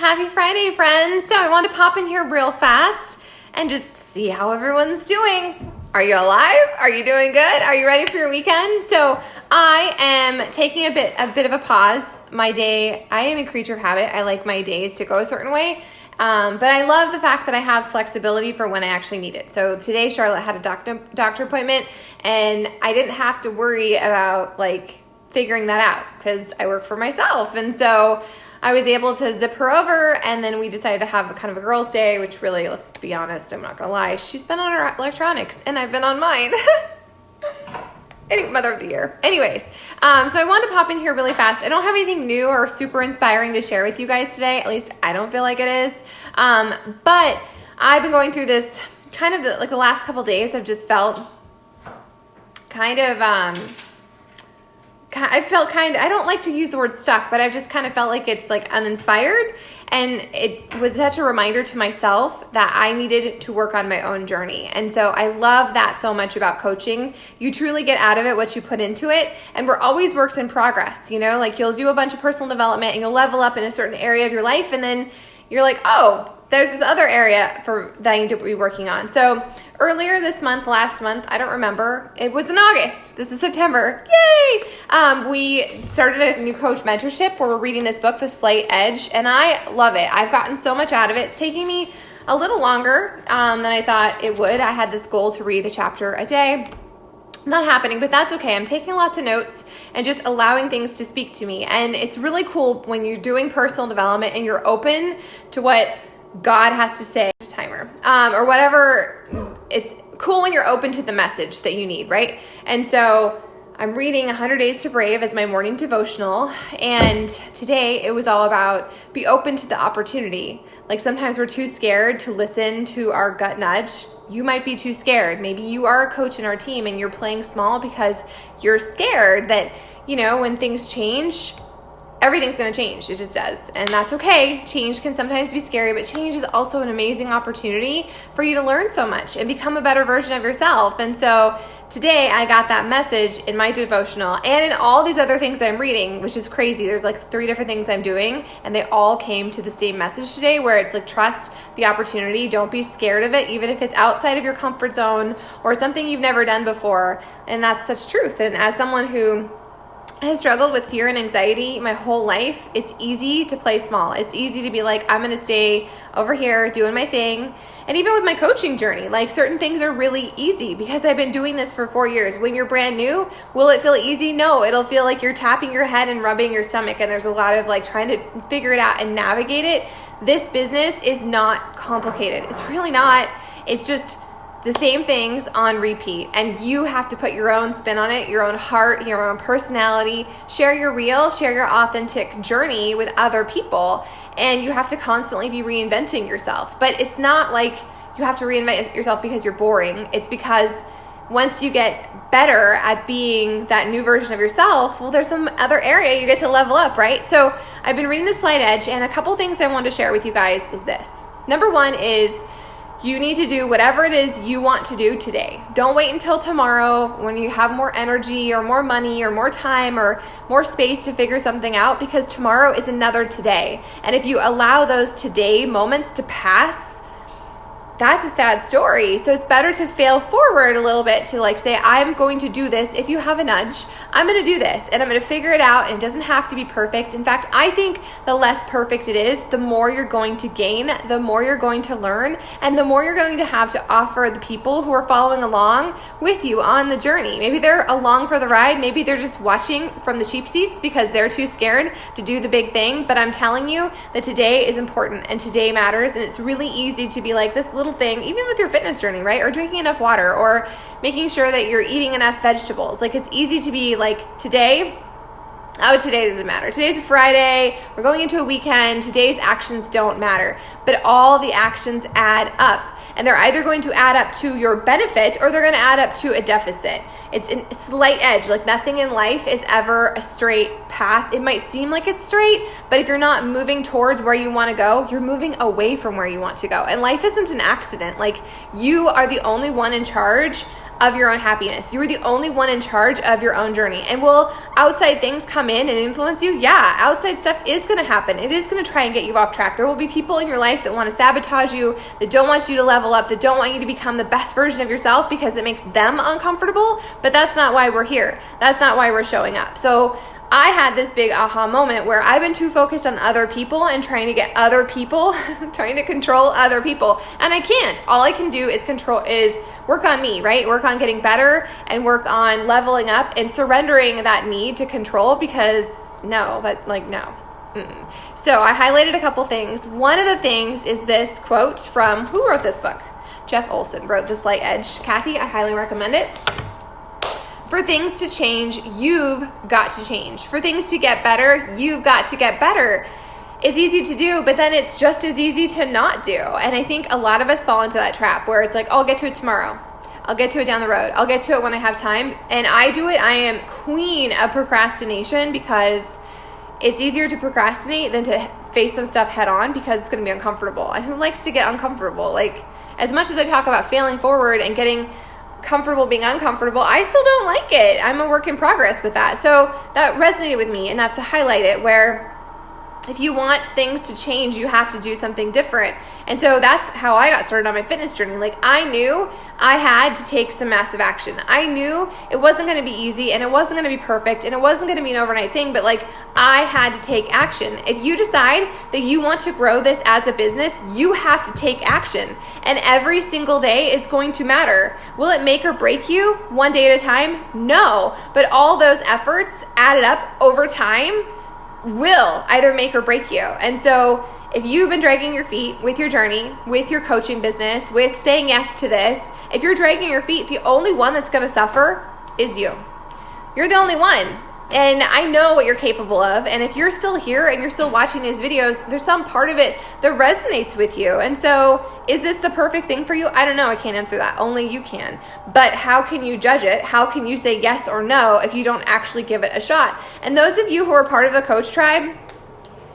Happy Friday, friends. So I want to pop in here real fast and just see how everyone's doing. Are you alive? Are you doing good? Are you ready for your weekend? So I am taking a bit of a pause. My day, I am a creature of habit. I like my days to go a certain way. But I love the fact that I have flexibility for when I actually need it. So today Charlotte had a doctor appointment and I didn't have to worry about figuring that out because I work for myself. And so I was able to zip her over, and then we decided to have a kind of a girls' day, which really, let's be honest, I'm not gonna lie, she's been on her electronics and I've been on mine. Mother of the year. Anyways, so I wanted to pop in here really fast. I don't have anything new or super inspiring to share with you guys today. At least I don't feel like it is. But I've been going through this kind of the last couple days. I've just felt I don't like to use the word stuck, but I've just kind of felt like it's uninspired. And it was such a reminder to myself that I needed to work on my own journey. And so I love that so much about coaching. You truly get out of it what you put into it. And we're always works in progress, you'll do a bunch of personal development and you'll level up in a certain area of your life. And then you're like, oh, there's this other area that I need to be working on. So earlier this month, last month, I don't remember, it was in August. This is September. Yay! We started a new coach mentorship where we're reading this book, The Slight Edge, and I love it. I've gotten so much out of it. It's taking me a little longer than I thought it would. I had this goal to read a chapter a day. Not happening, but that's okay. I'm taking lots of notes and just allowing things to speak to me. And it's really cool when you're doing personal development and you're open to what God has to say, timer, or whatever. It's cool when you're open to the message that you need, right? And so I'm reading 100 Days to Brave as my morning devotional. And today it was all about be open to the opportunity. Sometimes we're too scared to listen to our gut nudge. You might be too scared. Maybe you are a coach in our team and you're playing small because you're scared that, when things change, everything's going to change. It just does. And that's okay. Change can sometimes be scary, but change is also an amazing opportunity for you to learn so much and become a better version of yourself. And so today I got that message in my devotional and in all these other things I'm reading, which is crazy. There's 3 different things I'm doing and they all came to the same message today where it's trust the opportunity. Don't be scared of it, even if it's outside of your comfort zone or something you've never done before. And that's such truth. And as someone who has struggled with fear and anxiety my whole life, it's easy to play small. It's easy to be I'm going to stay over here doing my thing. And even with my coaching journey, certain things are really easy because I've been doing this for 4 years. When you're brand new, will it feel easy? No, it'll feel like you're tapping your head and rubbing your stomach. And there's a lot of trying to figure it out and navigate it. This business is not complicated. It's really not. It's just the same things on repeat, and you have to put your own spin on it, your own heart, your own personality, share your real, share your authentic journey with other people, and you have to constantly be reinventing yourself. But it's not you have to reinvent yourself because you're boring. It's because once you get better at being that new version of yourself, well, there's some other area you get to level up, right? So I've been reading The Slight Edge, and a couple things I want to share with you guys is this. Number one is you need to do whatever it is you want to do today. Don't wait until tomorrow when you have more energy or more money or more time or more space to figure something out, because tomorrow is another today. And if you allow those today moments to pass, that's a sad story. So it's better to fail forward a little bit to say, I'm going to do this. If you have a nudge, I'm going to do this and I'm going to figure it out. And it doesn't have to be perfect. In fact, I think the less perfect it is, the more you're going to gain, the more you're going to learn, and the more you're going to have to offer the people who are following along with you on the journey. Maybe they're along for the ride. Maybe they're just watching from the cheap seats because they're too scared to do the big thing. But I'm telling you that today is important and today matters. And it's really easy to be this little thing, even with your fitness journey, right? Or drinking enough water or making sure that you're eating enough vegetables. It's easy to be today, today doesn't matter. Today's a Friday. We're going into a weekend. Today's actions don't matter, but all the actions add up. And they're either going to add up to your benefit or they're going to add up to a deficit. It's a slight edge. Nothing in life is ever a straight path. It might seem like it's straight, but if you're not moving towards where you want to go, you're moving away from where you want to go. And life isn't an accident. You are the only one in charge of your own happiness. You are the only one in charge of your own journey. And will outside things come in and influence you? Yeah, outside stuff is going to happen. It is going to try and get you off track. There will be people in your life that want to sabotage you, that don't want you to level up, that don't want you to become the best version of yourself because it makes them uncomfortable. But that's not why we're here. That's not why we're showing up. So I had this big aha moment where I've been too focused on other people and trying to get other people, trying to control other people. And I can't. All I can do is work on me, right? Work on getting better and work on leveling up and surrendering that need to control because no. Mm-mm. So I highlighted a couple things. One of the things is this quote from, who wrote this book? Jeff Olson wrote The Slight Edge. Kathy, I highly recommend it. For things to change, you've got to change. For things to get better, you've got to get better. It's easy to do, but then it's just as easy to not do. And I think a lot of us fall into that trap where it's like, oh, I'll get to it tomorrow. I'll get to it down the road. I'll get to it when I have time. And I do it. I am queen of procrastination because it's easier to procrastinate than to face some stuff head on because it's going to be uncomfortable. And who likes to get uncomfortable? Like, as much as I talk about failing forward and getting comfortable being uncomfortable, I still don't like it. I'm a work in progress with that. So that resonated with me enough to highlight it, where if you want things to change, you have to do something different. And so that's how I got started on my fitness journey. Like, I knew I had to take some massive action. I knew it wasn't going to be easy and it wasn't going to be perfect and it wasn't going to be an overnight thing, but like, I had to take action. If you decide that you want to grow this as a business, you have to take action. And every single day is going to matter. Will it make or break you one day at a time? No. But all those efforts added up over time will either make or break you. And so if you've been dragging your feet with your journey, with your coaching business, with saying yes to this, if you're dragging your feet, the only one that's going to suffer is you. You're the only one. And I know what you're capable of. And if you're still here and you're still watching these videos, there's some part of it that resonates with you. And so is this the perfect thing for you? I don't know. I can't answer that. Only you can. But how can you judge it? How can you say yes or no if you don't actually give it a shot? And those of you who are part of the Coach Tribe,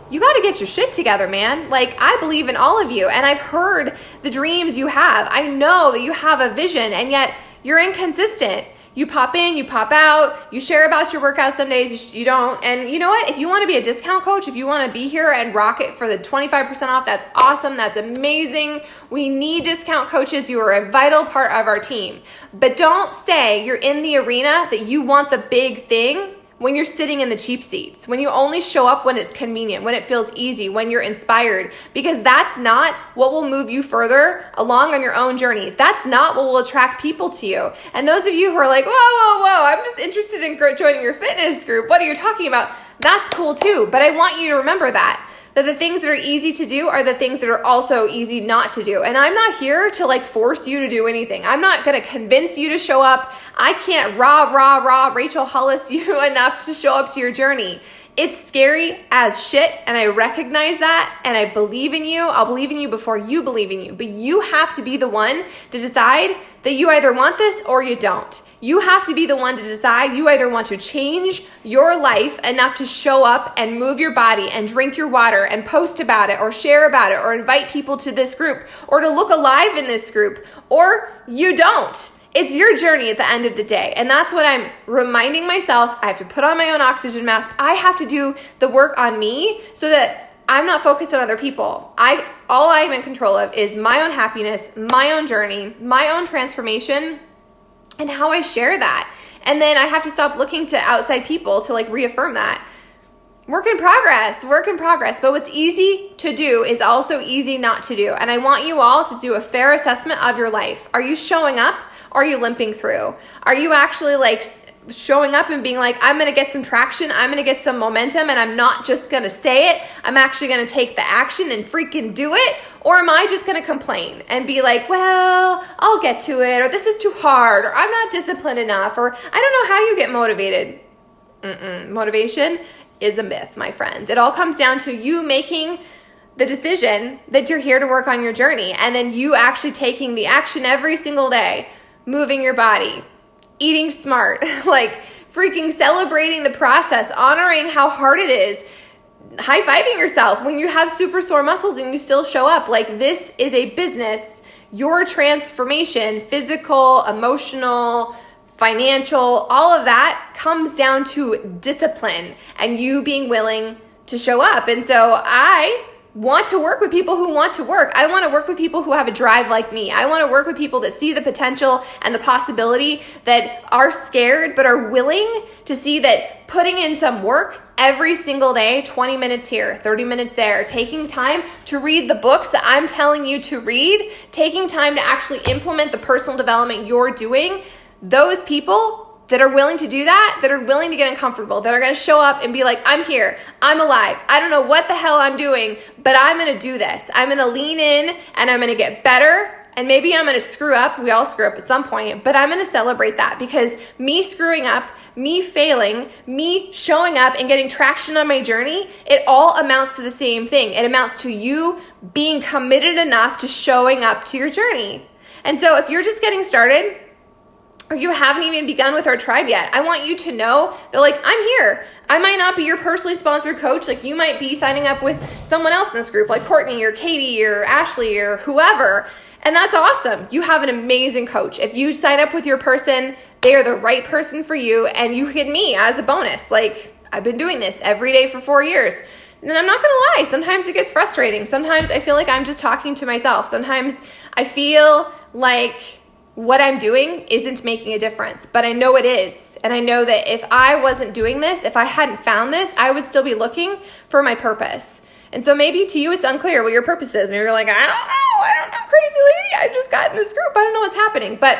you got to get your shit together, man. Like, I believe in all of you, and I've heard the dreams you have. I know that you have a vision, and yet you're inconsistent. You pop in, you pop out, you share about your workouts some days, you don't. And you know what? If you want to be a discount coach, if you want to be here and rock it for the 25% off, that's awesome. That's amazing. We need discount coaches. You are a vital part of our team. But don't say you're in the arena that you want the big thing when you're sitting in the cheap seats, when you only show up when it's convenient, when it feels easy, when you're inspired, because that's not what will move you further along on your own journey. That's not what will attract people to you. And those of you who are like, whoa, I'm just interested in joining your fitness group. What are you talking about? That's cool too. But I want you to remember that the things that are easy to do are the things that are also easy not to do. And I'm not here to like force you to do anything. I'm not going to convince you to show up. I can't rah Rachel Hollis you enough to show up to your journey. It's scary as shit, and I recognize that, and I believe in you. I'll believe in you before you believe in you. But you have to be the one to decide that you either want this or you don't. You have to be the one to decide you either want to change your life enough to show up and move your body and drink your water and post about it or share about it or invite people to this group or to look alive in this group, or you don't. It's your journey at the end of the day. And that's what I'm reminding myself. I have to put on my own oxygen mask. I have to do the work on me so that I'm not focused on other people. All I'm in control of is my own happiness, my own journey, my own transformation, and how I share that. And then I have to stop looking to outside people to like reaffirm that. Work in progress. But what's easy to do is also easy not to do. And I want you all to do a fair assessment of your life. Are you showing up? Or are you limping through? Are you actually like showing up and being like, I'm going to get some traction, I'm going to get some momentum, and I'm not just going to say it, I'm actually going to take the action and freaking do it? Or am I just going to complain and be like, well, I'll get to it, or this is too hard, or I'm not disciplined enough, or I don't know how you get motivated. Motivation is a myth, my friends. It all comes down to you making the decision that you're here to work on your journey, and then you actually taking the action every single day, moving your body, eating smart, like freaking celebrating the process, honoring how hard it is, high-fiving yourself when you have super sore muscles and you still show up. Like, this is a business. your transformation, physical, emotional, financial, all of that comes down to discipline and you being willing to show up. And so I want to work with people who want to work. I want to work with people who have a drive like me. I want to work with people that see the potential and the possibility, that are scared but are willing to see that putting in some work every single day, 20 minutes here, 30 minutes there, taking time to read the books that I'm telling you to read, taking time to actually implement the personal development you're doing, those people that are willing to do that are willing to get uncomfortable, that are going to show up and be like, I'm here, I'm alive, I don't know what the hell I'm doing, but I'm going to do this. I'm going to lean in and I'm going to get better. And maybe I'm going to screw up. We all screw up at some point, but I'm going to celebrate that, because me screwing up, me failing, me showing up and getting traction on my journey, it all amounts to the same thing. It amounts to you being committed enough to showing up to your journey. And so if you're just getting started, or you haven't even begun with our tribe yet, I want you to know that, like, I'm here. I might not be your personally sponsored coach. Like, you might be signing up with someone else in this group, like Courtney or Katie or Ashley or whoever. And that's awesome. You have an amazing coach. If you sign up with your person, they are the right person for you, and you get me as a bonus. Like, I've been doing this every day for 4 years. And I'm not going to lie, sometimes it gets frustrating. Sometimes I feel like I'm just talking to myself. Sometimes I feel like what I'm doing isn't making a difference, but I know it is. And I know that if I wasn't doing this, if I hadn't found this, I would still be looking for my purpose. And so maybe to you, it's unclear what your purpose is. Maybe you're like, I don't know, crazy lady. I just got in this group. I don't know what's happening. But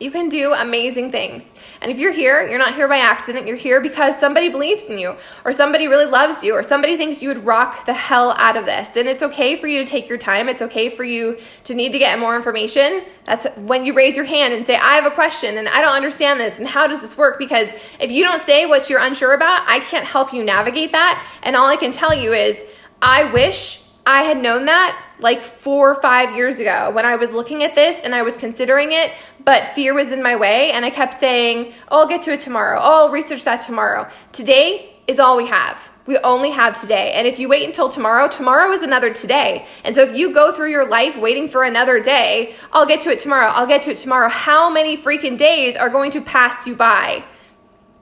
you can do amazing things. And if you're here, you're not here by accident. You're here because somebody believes in you, or somebody really loves you, or somebody thinks you would rock the hell out of this. And it's okay for you to take your time. It's okay for you to need to get more information. That's when you raise your hand and say, I have a question and I don't understand this. And how does this work? Because if you don't say what you're unsure about, I can't help you navigate that. And all I can tell you is, I wish I had known that like 4 or 5 years ago when I was looking at this and I was considering it, but fear was in my way and I kept saying, oh, I'll get to it tomorrow. Oh, I'll research that tomorrow. Today is all we have. We only have today. And if you wait until tomorrow, tomorrow is another today. And so if you go through your life waiting for another day, I'll get to it tomorrow, I'll get to it tomorrow, how many freaking days are going to pass you by?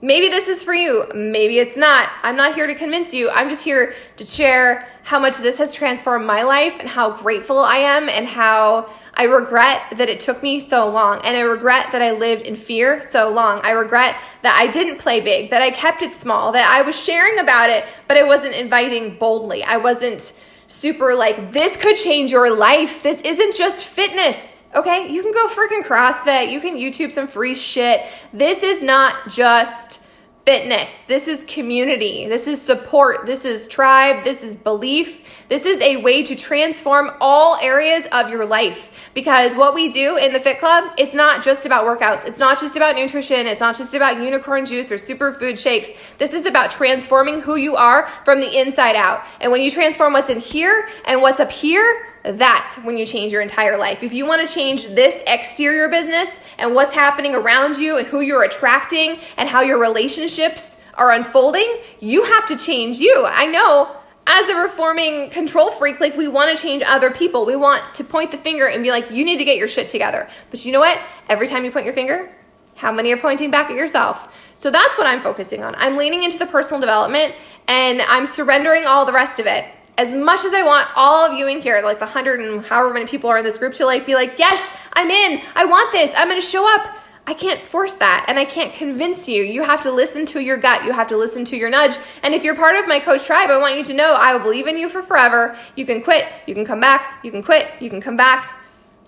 Maybe this is for you. Maybe it's not. I'm not here to convince you. I'm just here to share how much this has transformed my life and how grateful I am and how I regret that it took me so long. And I regret that I lived in fear so long. I regret that I didn't play big, that I kept it small, that I was sharing about it, but I wasn't inviting boldly. I wasn't super like, this could change your life. This isn't just fitness. Okay, you can go freaking CrossFit. You can YouTube some free shit. This is not just fitness. This is community. This is support. This is tribe. This is belief. This is a way to transform all areas of your life. Because what we do in the Fit Club, it's not just about workouts. It's not just about nutrition. It's not just about unicorn juice or superfood shakes. This is about transforming who you are from the inside out. And when you transform what's in here and what's up here, that's when you change your entire life. If you want to change this exterior business and what's happening around you and who you're attracting and how your relationships are unfolding, you have to change you. I know as a reforming control freak, like, we want to change other people. We want to point the finger and be like, you need to get your shit together. But you know what? Every time you point your finger, how many are pointing back at yourself? So that's what I'm focusing on. I'm leaning into the personal development and I'm surrendering all the rest of it. As much as I want all of you in here, like the 100 and however many people are in this group, to like be like, yes, I'm in, I want this, I'm going to show up. I can't force that and I can't convince you. You have to listen to your gut. You have to listen to your nudge. And if you're part of my coach tribe, I want you to know I will believe in you for forever. You can quit, you can come back, you can quit, you can come back.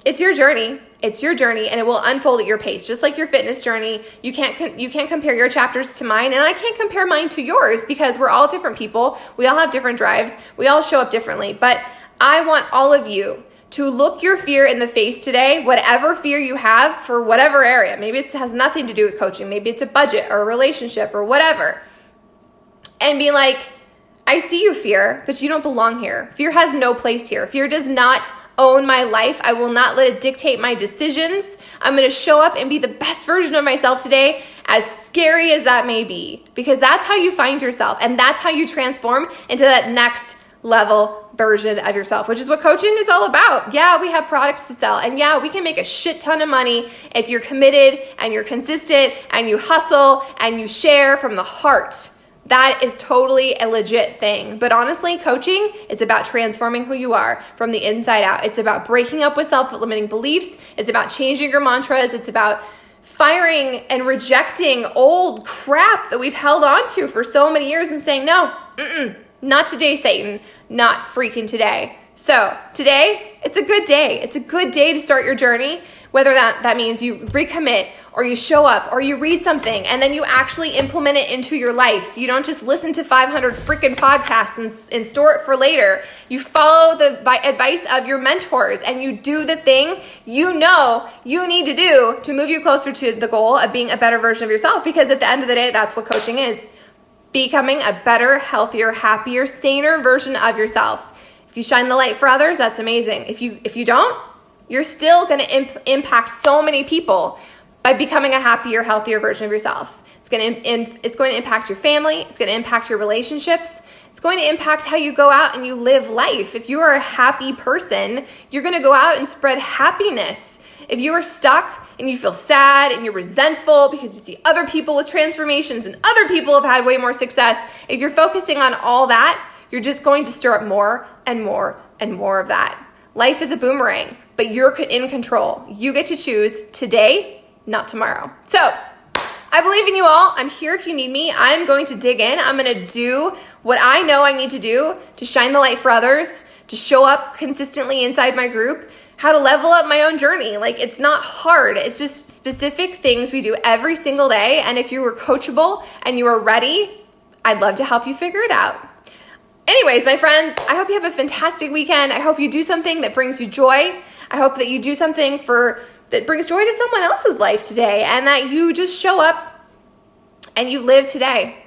It's your journey. It's your journey and it will unfold at your pace. Just like your fitness journey, you can't compare your chapters to mine and I can't compare mine to yours because we're all different people. We all have different drives. We all show up differently. But I want all of you to look your fear in the face today, whatever fear you have for whatever area. Maybe it has nothing to do with coaching. Maybe it's a budget or a relationship or whatever. And be like, I see you, fear, but you don't belong here. Fear has no place here. Fear does not own my life. I will not let it dictate my decisions. I'm going to show up and be the best version of myself today, as scary as that may be, because that's how you find yourself and that's how you transform into that next level version of yourself, which is what coaching is all about. Yeah, we have products to sell, and yeah, we can make a shit ton of money if you're committed and you're consistent and you hustle and you share from the heart. That is totally a legit thing. But honestly, coaching, it's about transforming who you are from the inside out. It's about breaking up with self-limiting beliefs. It's about changing your mantras. It's about firing and rejecting old crap that we've held on to for so many years and saying, no, not today, Satan, not freaking today. So today, it's a good day. It's a good day to start your journey, whether that means you recommit or you show up or you read something and then you actually implement it into your life. You don't just listen to 500 freaking podcasts and store it for later. You follow the advice of your mentors and you do the thing you know you need to do to move you closer to the goal of being a better version of yourself, because at the end of the day, that's what coaching is. Becoming a better, healthier, happier, saner version of yourself. If you shine the light for others, that's amazing. If you don't, you're still going to impact so many people by becoming a happier, healthier version of yourself. It's going to impact your family. It's going to impact your relationships. It's going to impact how you go out and you live life. If you are a happy person, you're going to go out and spread happiness. If you are stuck and you feel sad and you're resentful because you see other people with transformations and other people have had way more success, if you're focusing on all that, you're just going to stir up more and more and more of that. Life is a boomerang, but you're in control. You get to choose today, not tomorrow. So I believe in you all. I'm here if you need me. I'm going to dig in. I'm going to do what I know I need to do to shine the light for others, to show up consistently inside my group, how to level up my own journey. Like, it's not hard. It's just specific things we do every single day. And if you were coachable and you are ready, I'd love to help you figure it out. Anyways, my friends, I hope you have a fantastic weekend. I hope you do something that brings you joy. I hope that you do something that brings joy to someone else's life today, and that you just show up and you live today.